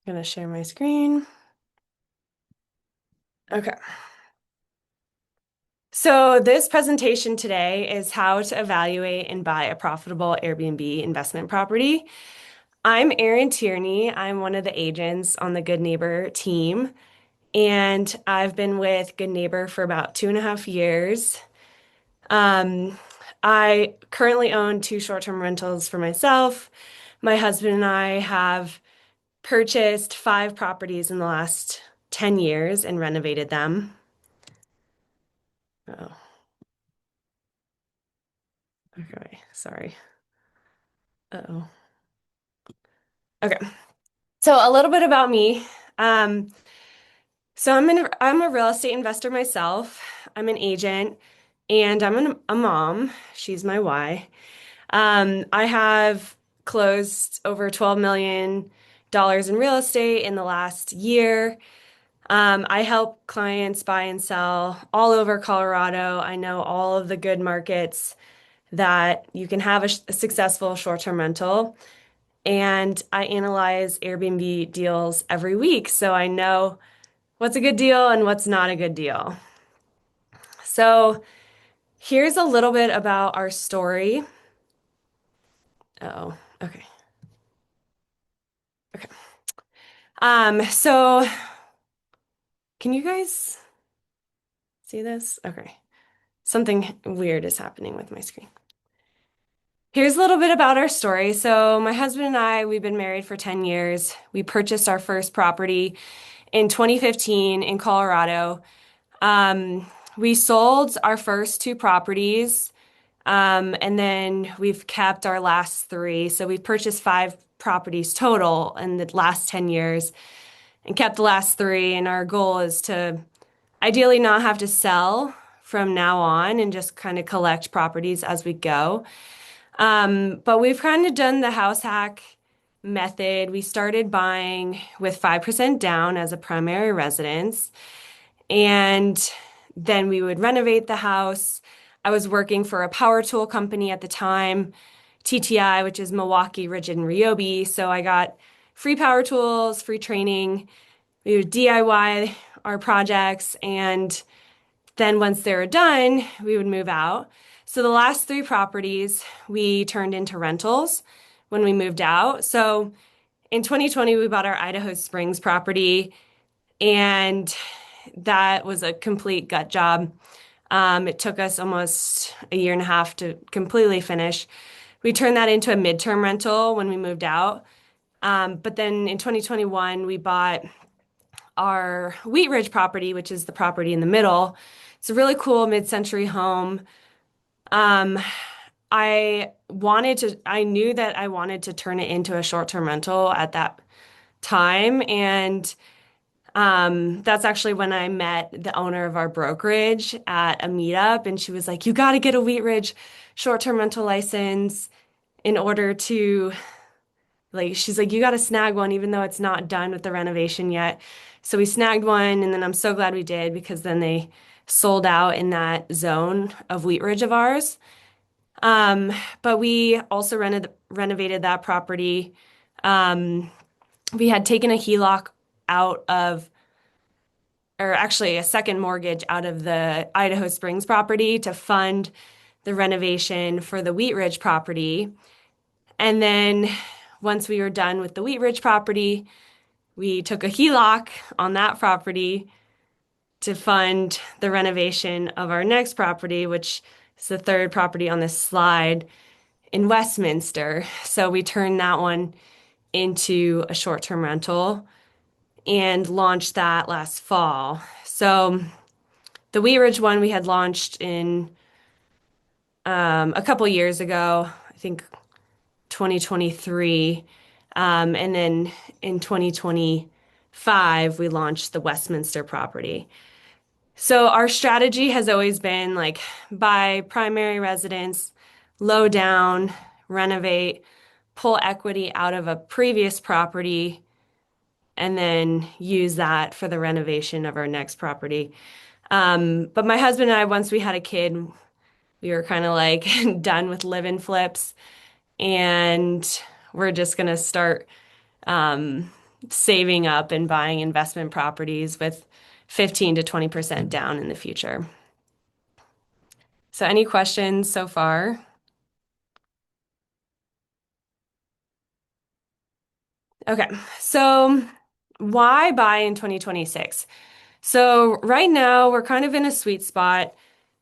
I'm gonna share my screen. Okay. So this presentation today is how to evaluate and buy a profitable Airbnb investment property. I'm Erin Tierney. I'm one of the agents on the Good Neighbor team, and I've been with Good Neighbor for about 2.5 years. Um, I currently own two short-term rentals for myself. My husband and I have purchased five properties in the last 10 years and renovated them. Oh, okay. Sorry. Uh-oh. Okay. So a little bit about me. Um, I'm a real estate investor myself. I'm an agent and a mom. She's my why. I have closed over $12 million in real estate in the last year. I help clients buy and sell all over Colorado. I know all of the good markets that you can have a successful short-term rental. And I analyze Airbnb deals every week, so I know what's a good deal and what's not a good deal. So here's a little bit about our story. Oh, okay. Okay. So can you guys see this? Okay. Something weird is happening with my screen. Here's a little bit about our story. So my husband and I, we've been married for 10 years. We purchased our first property in 2015 in Colorado. We sold our first two properties, and then we've kept our last three. So we've purchased five properties total in the last 10 years and kept the last three. And our goal is to ideally not have to sell from now on and just kind of collect properties as we go. But we've kind of done the house hack method. We started buying with 5% down as a primary residence. And then we would renovate the house. I was working for a power tool company at the time, TTI, which is Milwaukee, Rigid, and Ryobi. So I got free power tools, free training. We would DIY our projects, and then once they were done, we would move out. So the last three properties we turned into rentals when we moved out. So in 2020, we bought our Idaho Springs property, and that was a complete gut job. It took us almost a year and a half to completely finish. We turned that into a midterm rental when we moved out. But then in 2021, we bought our Wheat Ridge property, which is the property in the middle. It's a really cool mid-century home. Um, I knew that I wanted to turn it into a short-term rental at that time. And that's actually when I met the owner of our brokerage at a meetup, and she was like, "You got to get a Wheat Ridge short-term rental license in order to, like," she's like, "You got to snag one, even though it's not done with the renovation yet." So we snagged one, and then I'm so glad we did because then they sold out in that zone of Wheat Ridge of ours. Um, but we also renovated that property. Um, we had taken a HELOC out of or actually a second mortgage out of the Idaho Springs property to fund the renovation for the Wheat Ridge property. And then once we were done with the Wheat Ridge property, we took a HELOC on that property to fund the renovation of our next property, which is the third property on this slide in Westminster. So we turned that one into a short-term rental and launched that last fall. So the Wheat Ridge one we had launched in a couple years ago, I think 2023. And then in 2025, we launched the Westminster property. So our strategy has always been like buy primary residence, low down, renovate, pull equity out of a previous property, and then use that for the renovation of our next property. But my husband and I, once we had a kid, we were kind of like done with live-in flips, and we're just gonna start saving up and buying investment properties with 15 to 20% down in the future. So, any questions so far? Okay, so why buy in 2026? So, right now we're kind of in a sweet spot.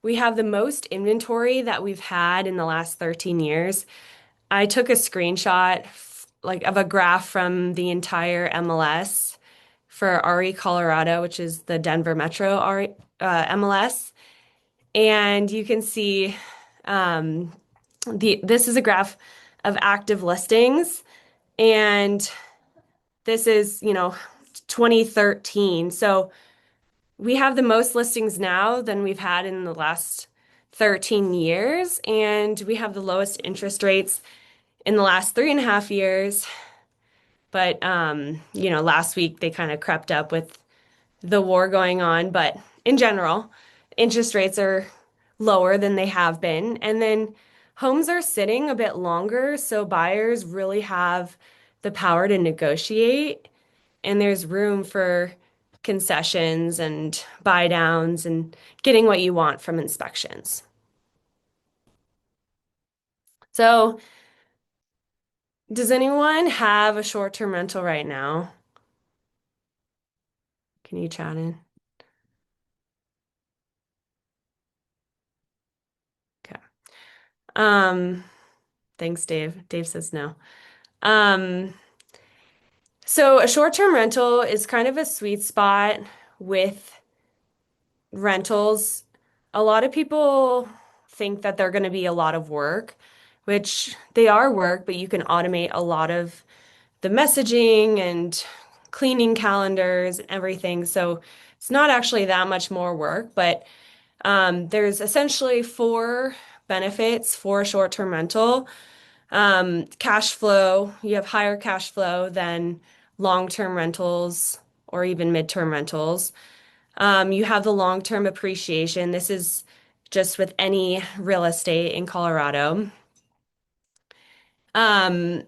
We have the most inventory that we've had in the last 13 years. I took a screenshot like of a graph from the entire MLS for RE Colorado, which is the Denver Metro RE, MLS. And you can see um, this is a graph of active listings, and this is, 2013. So we have the most listings now than we've had in the last 13 years, and we have the lowest interest rates in the last 3.5 years. But last week they kind of crept up with the war going on. But in general, interest rates are lower than they have been. And then homes are sitting a bit longer, so buyers really have the power to negotiate, and there's room for concessions and buy downs and getting what you want from inspections. So, does anyone have a short-term rental right now? Can you chat in? Okay. Um, Thanks, Dave. Dave says no. Um, so a short-term rental is kind of a sweet spot with rentals. A lot of people think that they're going to be a lot of work, which they are work, but you can automate a lot of the messaging and cleaning calendars and everything. So it's not actually that much more work, but there's essentially four benefits for a short-term rental. Cash flow, you have higher cash flow than long-term rentals or even mid-term rentals. You have the long-term appreciation. This is just with any real estate in Colorado. Um,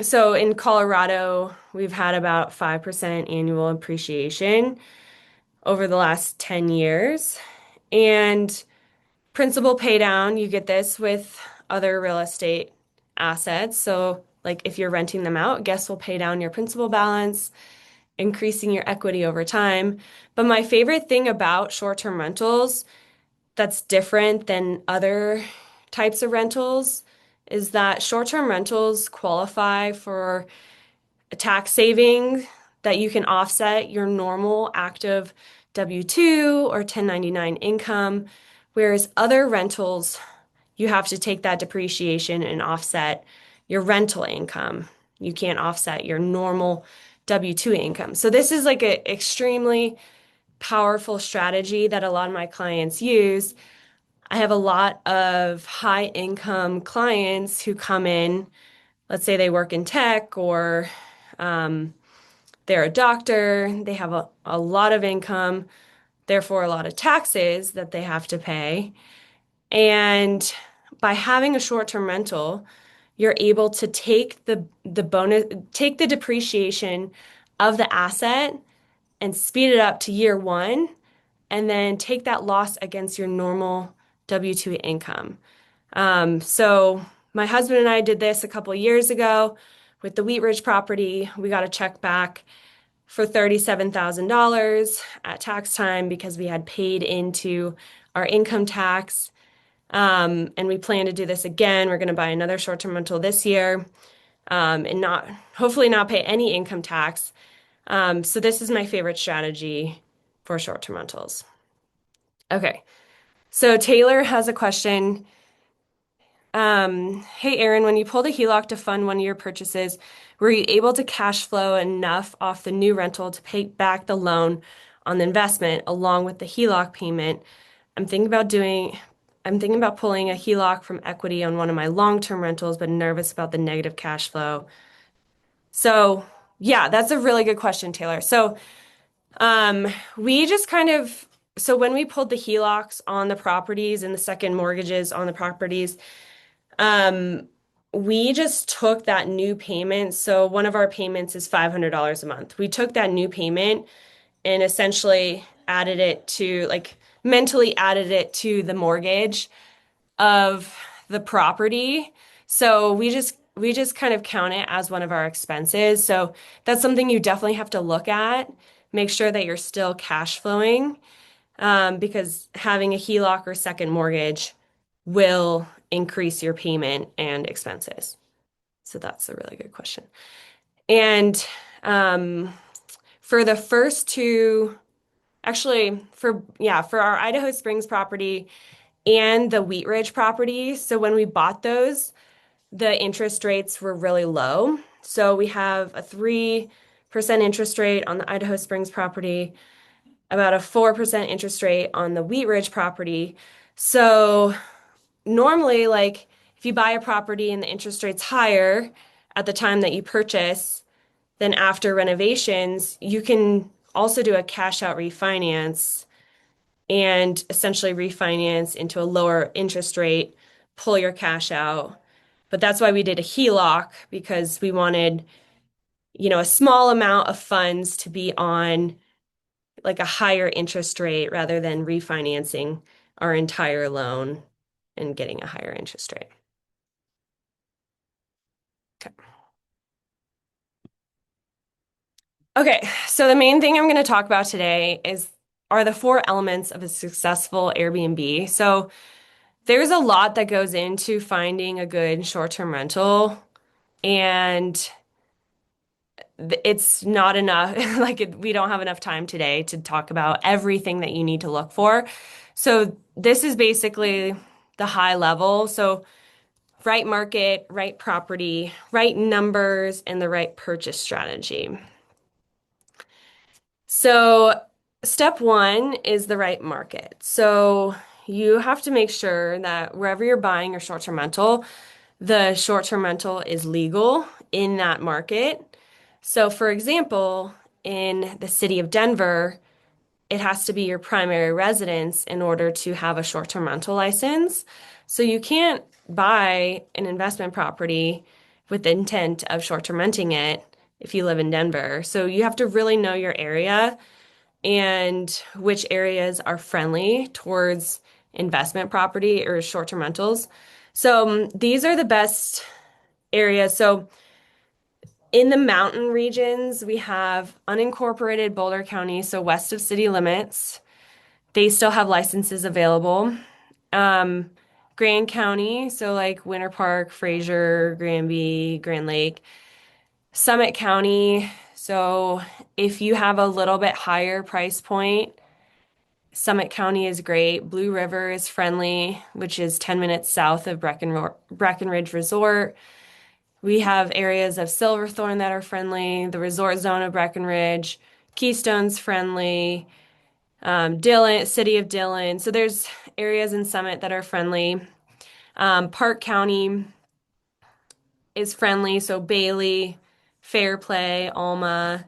so in Colorado, we've had about 5% annual appreciation over the last 10 years. And principal pay down, you get this with other real estate assets. So, like if you're renting them out, guests will pay down your principal balance, increasing your equity over time. But my favorite thing about short-term rentals that's different than other types of rentals is that short-term rentals qualify for a tax saving that you can offset your normal active W-2 or 1099 income, whereas other rentals, you have to take that depreciation and offset your rental income. You can't offset your normal W-2 income. So this is like an extremely powerful strategy that a lot of my clients use. I have a lot of high income clients who come in, let's say they work in tech or um, they're a doctor, they have a lot of income, therefore a lot of taxes that they have to pay. And by having a short-term rental, you're able to take the bonus, take the depreciation of the asset and speed it up to year one, and then take that loss against your normal W-2 income. So my husband and I did this a couple years ago with the Wheat Ridge property. We got a check back for $37,000 at tax time because we had paid into our income tax. And we plan to do this again. We're going to buy another short-term rental this year, and not hopefully not pay any income tax. So this is my favorite strategy for short-term rentals. Okay. So Taylor has a question. Hey Aaron, when you pulled a HELOC to fund one of your purchases, were you able to cash flow enough off the new rental to pay back the loan on the investment along with the HELOC payment? I'm thinking about doing, I'm thinking about pulling a HELOC from equity on one of my long-term rentals, but nervous about the negative cash flow. So, yeah, that's a really good question, Taylor. So, we just kind of, so when we pulled the HELOCs on the properties and the second mortgages on the properties, um, we just took that new payment. So one of our payments is $500 a month. We took that new payment and essentially added it to, like, mentally added it to the mortgage of the property. So we just kind of count it as one of our expenses. So that's something you definitely have to look at. Make sure that you're still cash flowing, because having a HELOC or second mortgage will increase your payment and expenses. So that's a really good question. And um, for the first two, actually, for our Idaho Springs property and the Wheat Ridge property. So when we bought those, the interest rates were really low. So we have a 3% interest rate on the Idaho Springs property, about a 4% interest rate on the Wheat Ridge property. So normally, like, if you buy a property and the interest rate's higher at the time that you purchase, then after renovations, you can also do a cash out refinance and essentially refinance into a lower interest rate, pull your cash out. But that's why we did a HELOC, because we wanted, a small amount of funds to be on like a higher interest rate rather than refinancing our entire loan and getting a higher interest rate. Okay. Okay, so the main thing I'm going to talk about today are the four elements of a successful Airbnb. So there's a lot that goes into finding a good short-term rental, and it's not enough. We don't have enough time today to talk about everything that you need to look for. So this is basically the high level. So right market, right property, right numbers, and the right purchase strategy. So step one is the right market. So you have to make sure that wherever you're buying your short-term rental, the short-term rental is legal in that market. So, for example, in the city of Denver, it has to be your primary residence in order to have a short-term rental license. So you can't buy an investment property with the intent of short-term renting it if you live in Denver. So you have to really know your area and which areas are friendly towards investment property or short-term rentals. So these are the best areas. So in the mountain regions, we have unincorporated Boulder County, so west of city limits. They still have licenses available. Um, Grand County, so like Winter Park, Fraser, Granby, Grand Lake. Summit County, so if you have a little bit higher price point, Summit County is great. Blue River is friendly, which is 10 minutes south of Breckenridge Resort. We have areas of Silverthorne that are friendly, the resort zone of Breckenridge, Keystone's friendly, Dillon, City of Dillon. So there's areas in Summit that are friendly. Park County is friendly, so Bailey, Fairplay, Alma.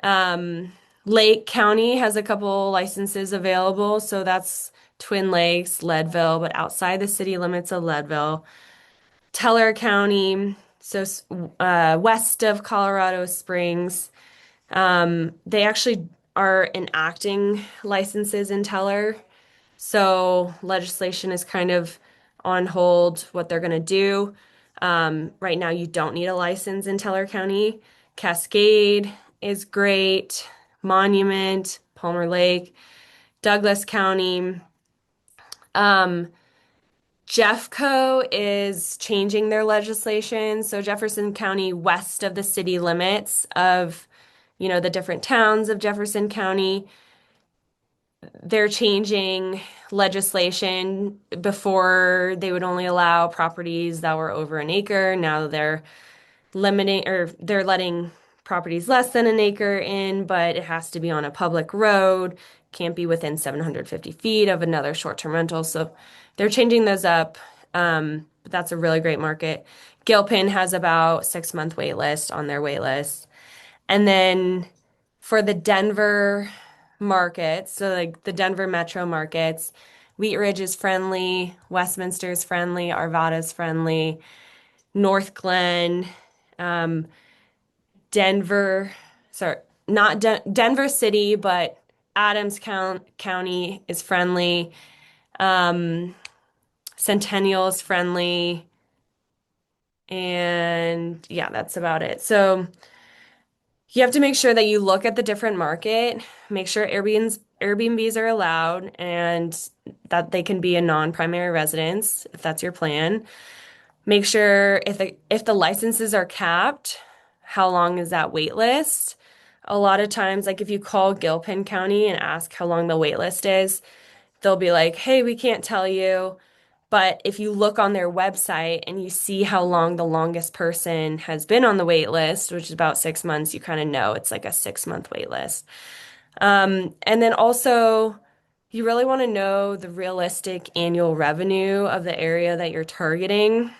Um, Lake County has a couple licenses available, so that's Twin Lakes, Leadville, but outside the city limits of Leadville. Teller County, so west of Colorado Springs. They actually are enacting licenses in Teller. So legislation is kind of on hold what they're going to do. Right now, you don't need a license in Teller County. Cascade is great. Monument, Palmer Lake, Douglas County. Um, Jeffco is changing their legislation. So Jefferson County, west of the city limits of, the different towns of Jefferson County, they're changing legislation. Before they would only allow properties that were over an acre. Now they're letting properties less than an acre in, but it has to be on a public road, can't be within 750 feet of another short-term rental. So they're changing those up. But that's a really great market. Gilpin has about 6-month wait list on their wait list. And then for the Denver markets, so like the Denver metro markets, Wheat Ridge is friendly, Westminster is friendly, Arvada's friendly. North Glen, um, Denver, sorry, not Denver City, but County is friendly. Um, Centennial is friendly. And yeah, that's about it. So you have to make sure that you look at the different market, make sure Airbnbs are allowed and that they can be a non-primary residence if that's your plan. Make sure if the licenses are capped, how long is that wait list? A lot of times, like if you call Gilpin County and ask how long the wait list is, they'll be like, "Hey, we can't tell you." But if you look on their website and you see how long the longest person has been on the wait list, which is about 6 months, you kind of know it's like a 6 month wait list. And then also, you really want to know the realistic annual revenue of the area that you're targeting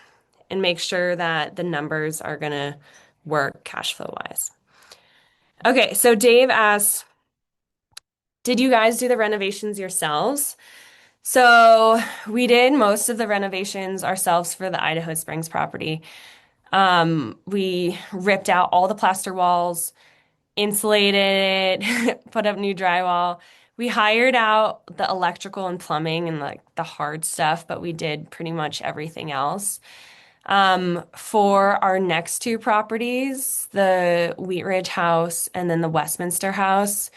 and make sure that the numbers are going to work cash flow wise. Okay, so Dave asks, did you guys do the renovations yourselves? So we did most of the renovations ourselves for the Idaho Springs property. We ripped out all the plaster walls, insulated it, put up new drywall. We hired out the electrical and plumbing and like the hard stuff, but we did pretty much everything else. For our next two properties, the Wheat Ridge house and then the Westminster house,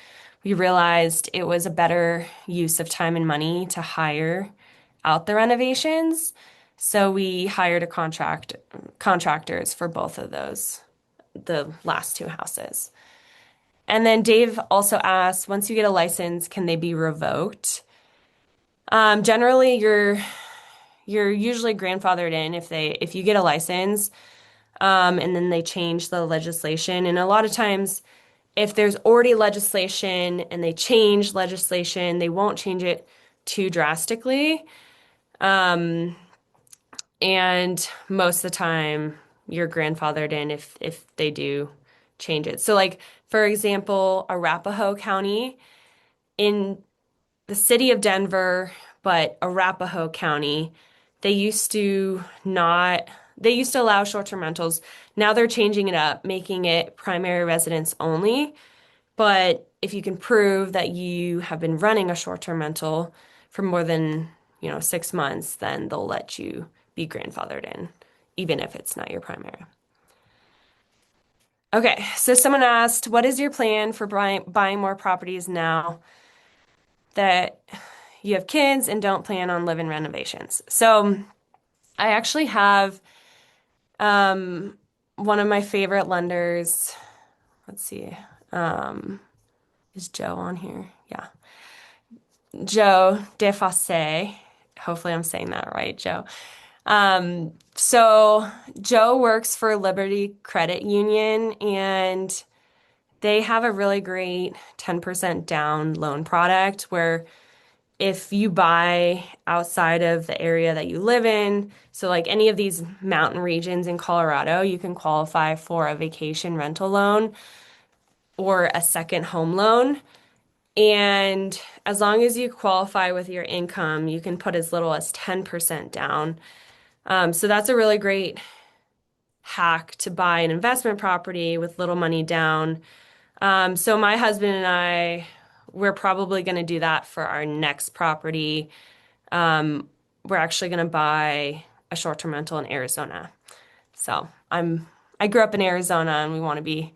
we realized it was a better use of time and money to hire out the renovations. So we hired a contractors for both of those, the last two houses. And then Dave also asked, once you get a license, can they be revoked? Generally, you're usually grandfathered in if you get a license, and then they change the legislation. And a lot of times, if there's already legislation and they change legislation, they won't change it too drastically. And most of the time, you're grandfathered in if they do change it. So, like for example, Arapahoe County in the city of Denver, but Arapahoe County, they used to not, they used to allow short-term rentals. Now they're changing it up, making it primary residence only. But if you can prove that you have been running a short-term rental for more than, 6 months, then they'll let you be grandfathered in, even if it's not your primary. Okay, so someone asked, what is your plan for buying more properties now that you have kids and don't plan on living renovations? So I actually have um, one of my favorite lenders. Let's see. Um, is Joe on here? Yeah. Joe DeFasse. Hopefully I'm saying that right, Joe. So Joe works for Liberty Credit Union and they have a really great 10% down loan product where if you buy outside of the area that you live in, so like any of these mountain regions in Colorado, you can qualify for a vacation rental loan or a second home loan. And as long as you qualify with your income, you can put as little as 10% down. So that's a really great hack to buy an investment property with little money down. So my husband and I, we're probably going to do that for our next property. We're actually going to buy a short-term rental in Arizona. So I grew up in Arizona and we want to be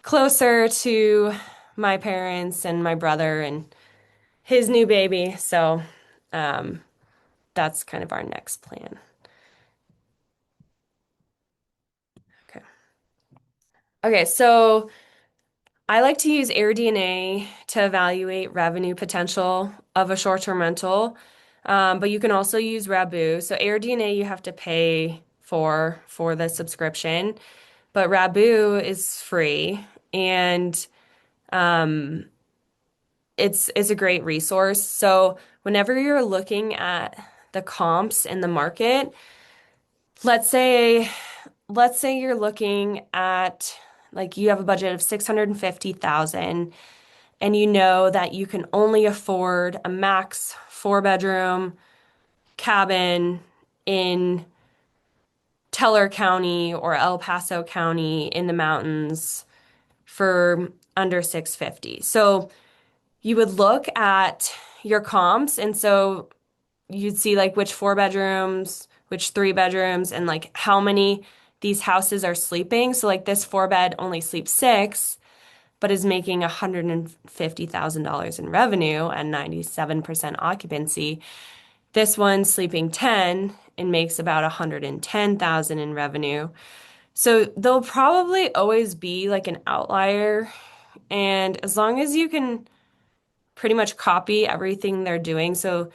closer to my parents and my brother and his new baby. So um, that's kind of our next plan. Okay. Okay, so I like to use AirDNA to evaluate revenue potential of a short-term rental, but you can also use Rabu. So AirDNA you have to pay for the subscription, but Rabu is free and um, it's a great resource. So whenever you're looking at the comps in the market, let's say let's say you're looking at like you have a budget of 650,000 and you know that you can only afford a max 4 bedroom cabin in Teller County or El Paso County in the mountains for under 650. So you would look at your comps, and so you'd see like which four bedrooms, which three bedrooms, and like how many these houses are sleeping. So like this four bed only sleeps six, but is making $150,000 in revenue and 97% occupancy. This one's sleeping 10 and makes about 110,000 in revenue. So they'll probably always be like an outlier. And as long as you can pretty much copy everything they're doing. So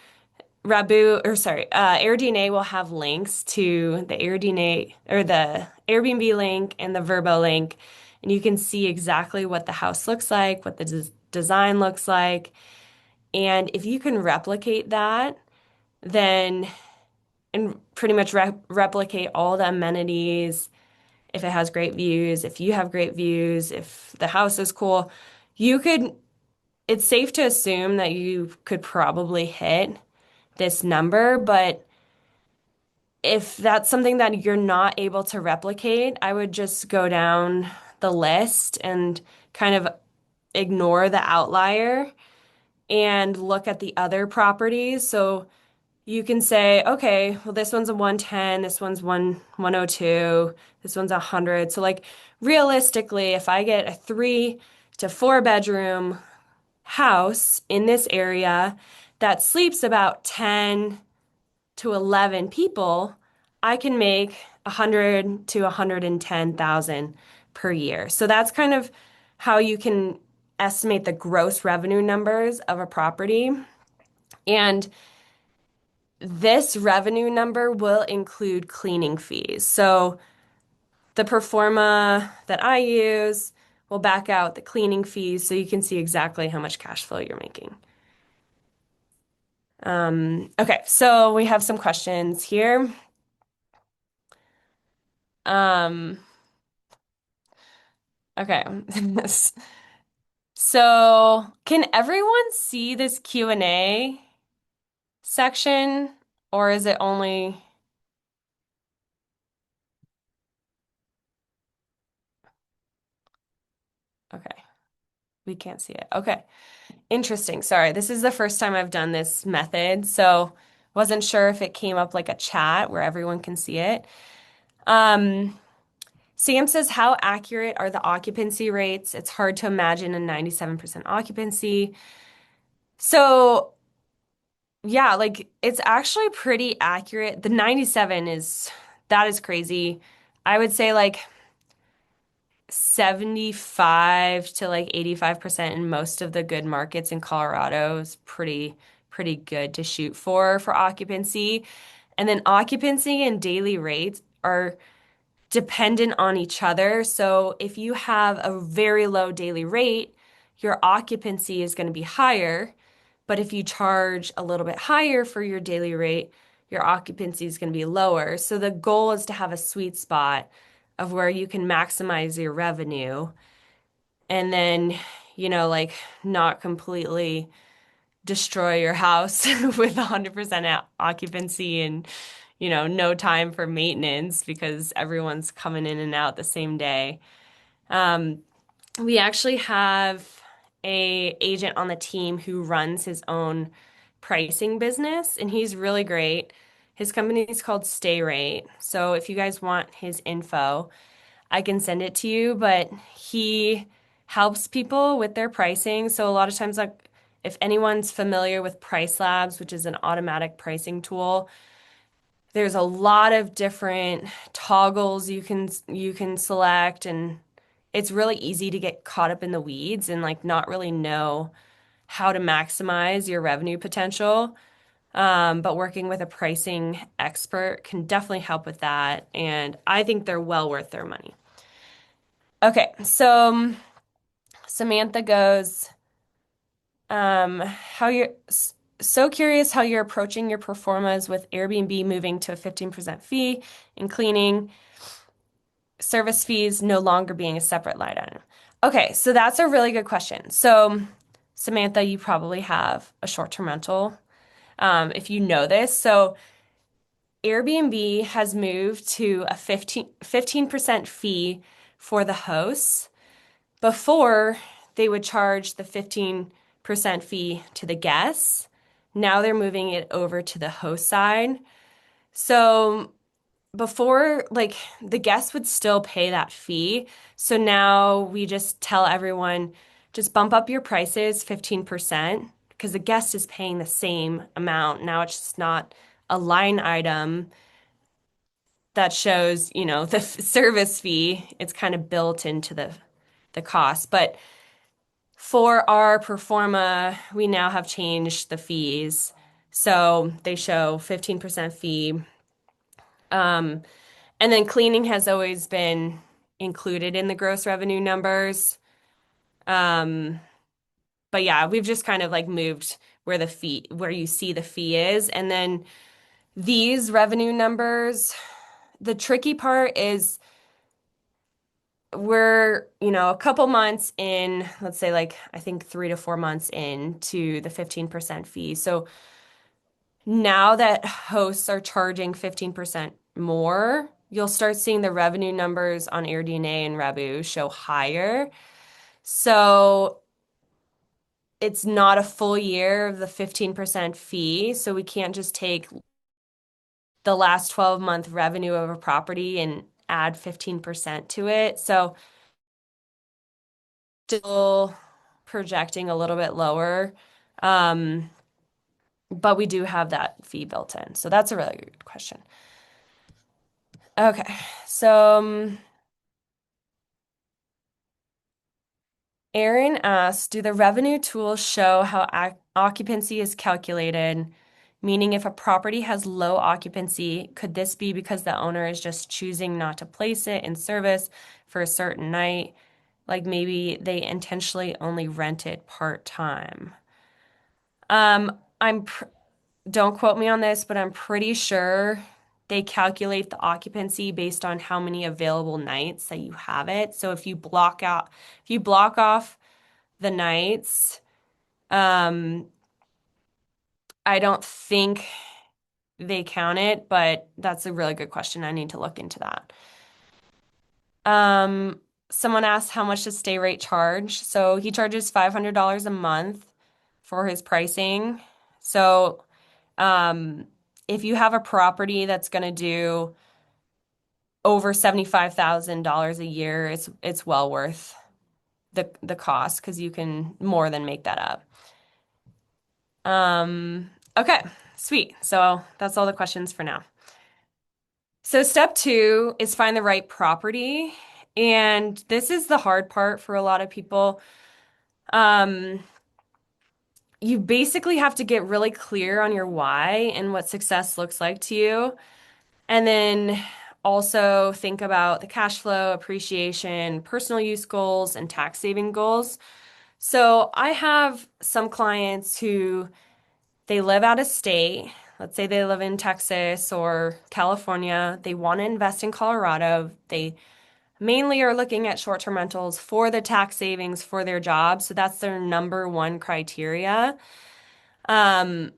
AirDNA will have links to the AirDNA or the Airbnb link and the Verbo link, and you can see exactly what the house looks like, what the design looks like. And if you can replicate that, then and pretty much replicate all the amenities, if it has great views, if you have great views, if the house is cool, you could, it's safe to assume that you could probably hit this number, but if that's something that you're not able to replicate, I would just go down the list and kind of ignore the outlier and look at the other properties. So you can say, okay, well, this one's a 110, this one's 102, this one's 100. So like realistically, if I get a 3 to 4 bedroom house in this area that sleeps about 10 to 11 people, I can make 100 to 110,000 per year. So that's kind of how you can estimate the gross revenue numbers of a property. And this revenue number will include cleaning fees. So the performa that I use will back out the cleaning fees so you can see exactly how much cash flow you're making. Okay, so we have some questions here. Um, okay. So, can everyone see this Q&A section, or is it only... Okay, we can't see it. Okay. Interesting. Sorry, this is the first time I've done this method, so wasn't sure if it came up like a chat where everyone can see it. Um, Sam says, how accurate are the occupancy rates? It's hard to imagine a 97% occupancy. So, yeah, like it's actually pretty accurate. The 97 is that is crazy. I would say like 75 to like 85% in most of the good markets in Colorado is pretty good to shoot for occupancy. And then occupancy and daily rates are dependent on each other. So if you have a very low daily rate, your occupancy is going to be higher. But if you charge a little bit higher for your daily rate, your occupancy is going to be lower. So the goal is to have a sweet spot of where you can maximize your revenue and then, like not completely destroy your house with 100% occupancy and, no time for maintenance because everyone's coming in and out the same day. Um, we actually have a agent on the team who runs his own pricing business, and he's really great. His company is called Stay Rate. So if you guys want his info, I can send it to you, but he helps people with their pricing. So a lot of times, like if anyone's familiar with Price Labs, which is an automatic pricing tool, there's a lot of different toggles you can select, and it's really easy to get caught up in the weeds and like not really know how to maximize your revenue potential. But working with a pricing expert can definitely help with that, and I think they're well worth their money. Okay, so Samantha goes, how you're so curious how you're approaching your performas with Airbnb moving to a 15% fee and cleaning service fees no longer being a separate line item. Okay, so that's a really good question. So, Samantha, you probably have a short-term rental, if you know this. So Airbnb has moved to a 15% fee for the hosts. Before, they would charge the 15% fee to the guests. Now they're moving it over to the host side. So before, like, the guests would still pay that fee. So now we just tell everyone, just bump up your prices 15% because the guest is paying the same amount. Now it's just not a line item that shows, the service fee. It's kind of built into the cost. But for our performa, we now have changed the fees. So they show 15% fee. Um, and then cleaning has always been included in the gross revenue numbers. Um, but yeah, we've just kind of like moved where you see the fee is. And then these revenue numbers, the tricky part is we're, a couple months in, let's say like I think 3 to 4 months into the 15% fee. So now that hosts are charging 15% more, you'll start seeing the revenue numbers on AirDNA and Rebu show higher. So it's not a full year of the 15% fee. So we can't just take the last 12-month revenue of a property and add 15% to it. So still projecting a little bit lower. Um, but we do have that fee built in. So that's a really good question. Okay. So Aaron asked, do the revenue tools show how occupancy is calculated? Meaning, if a property has low occupancy, could this be because the owner is just choosing not to place it in service for a certain night? Like maybe they intentionally only rent it part-time. Um, I'm pr Don't quote me on this, but I'm pretty sure they calculate the occupancy based on how many available nights that you have it. So if you block off the nights, um, I don't think they count it, but that's a really good question. I need to look into that. Um, Someone asked how much does stay rate charge? So he charges $500 a month for his pricing. So, um, if you have a property that's going to do over $75,000 a year, it's well worth the cost because you can more than make that up. Okay, sweet. So that's all the questions for now. So step two is find the right property. And this is the hard part for a lot of people. Um, you basically have to get really clear on your why and what success looks like to you. And then also think about the cash flow, appreciation, personal use goals, and tax saving goals. So I have some clients who they live out of state. Let's say they live in Texas or California. They want to invest in Colorado. They mainly are looking at short-term rentals for the tax savings for their job. So that's their number one criteria. Um,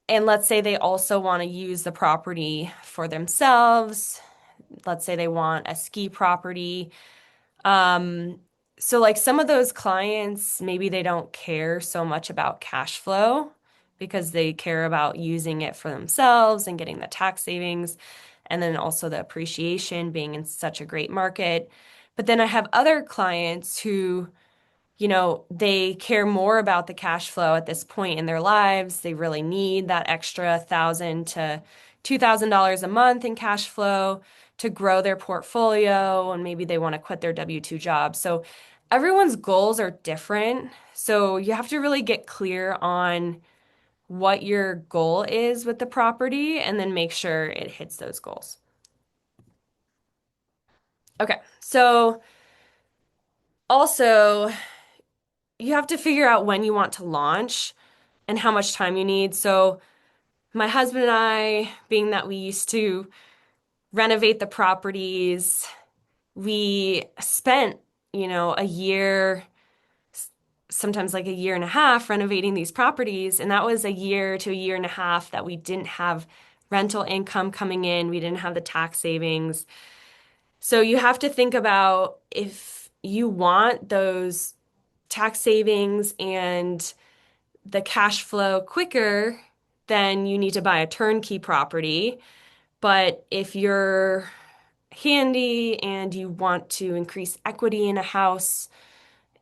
and let's say they also want to use the property for themselves. Let's say they want a ski property. Um, so like some of those clients, maybe they don't care so much about cash flow because they care about using it for themselves and getting the tax savings and then also the appreciation being in such a great market. But then I have other clients who they care more about the cash flow at this point in their lives. They really need that extra $1,000 to $2,000 a month in cash flow to grow their portfolio, and maybe they want to quit their W-2 job. So everyone's goals are different. So you have to really get clear on what your goal is with the property and then make sure it hits those goals. Okay, so also you have to figure out when you want to launch and how much time you need. So, my husband and I, being that we used to renovate the properties, we spent, a year, sometimes like a year and a half renovating these properties. And that was a year to a year and a half that we didn't have rental income coming in. We didn't have the tax savings. So you have to think about if you want those tax savings and the cash flow quicker, then you need to buy a turnkey property. But if you're handy and you want to increase equity in a house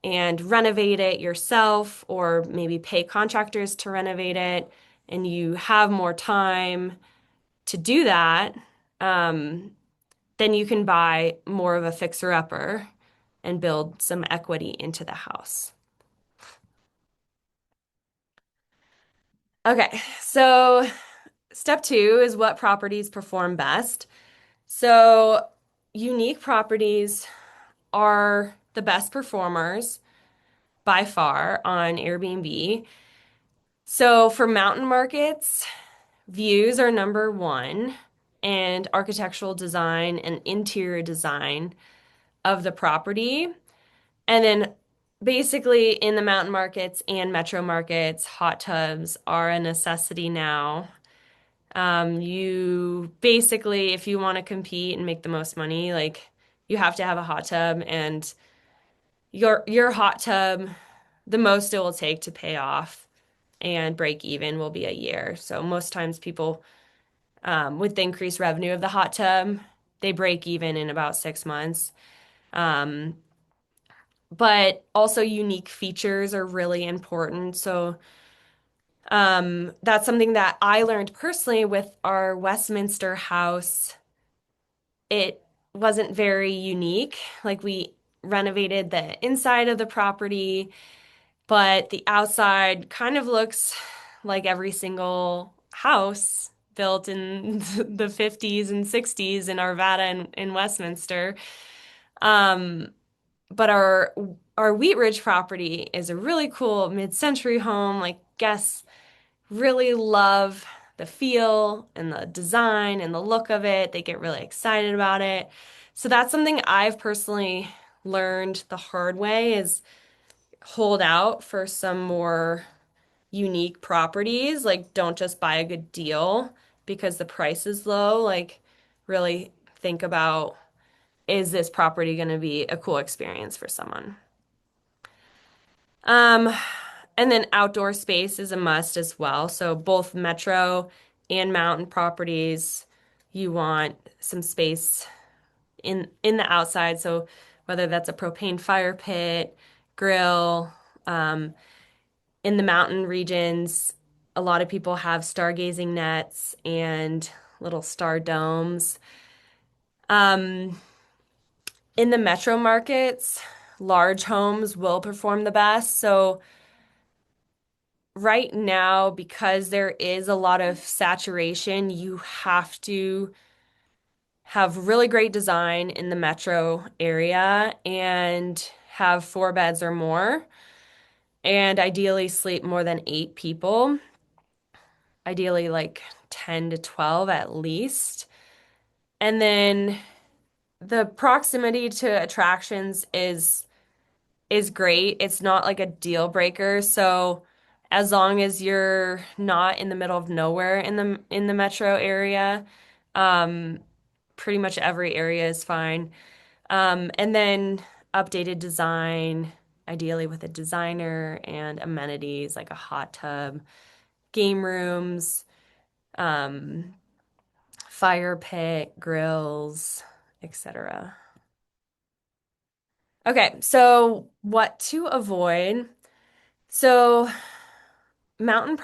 and renovate it yourself, or maybe pay contractors to renovate it, and you have more time to do that, um, then you can buy more of a fixer-upper and build some equity into the house. Okay, so step two is what properties perform best. So unique properties are the best performers by far on Airbnb. So for mountain markets, views are number one, and architectural design and interior design of the property. And then basically in the mountain markets and metro markets, hot tubs are a necessity now. You basically, if you want to compete and make the most money, like you have to have a hot tub, and your hot tub, the most it will take to pay off and break even will be a year. So most times people, with the increased revenue of the hot tub, they break even in about 6 months. Um, but also unique features are really important. So that's something that I learned personally with our Westminster house. It wasn't very unique. Like we renovated the inside of the property, but the outside kind of looks like every single house built in the 50s and 60s in Arvada and in Westminster. Um, but our Wheat Ridge property is a really cool mid-century home. Like guests really love the feel and the design and the look of it. They get really excited about it. So that's something I've personally learned the hard way is hold out for some more unique properties. Like don't just buy a good deal because the price is low. Like really think about, is this property going to be a cool experience for someone? Um, and then outdoor space is a must as well. So both metro and mountain properties, you want some space in the outside. So whether that's a propane fire pit, grill, in the mountain regions, a lot of people have stargazing nets and little star domes. Um, in the metro markets, large homes will perform the best. So right now, because there is a lot of saturation, you have to have really great design in the metro area and have 4 beds or more, and ideally sleep more than 8 people, ideally like 10 to 12 at least. And then the proximity to attractions is great. It's not like a deal breaker. So as long as you're not in the middle of nowhere in the metro area, um, pretty much every area is fine. And then updated design, ideally with a designer and amenities like a hot tub, game rooms, um, fire pit, grills, etc. Okay, so what to avoid? So mountain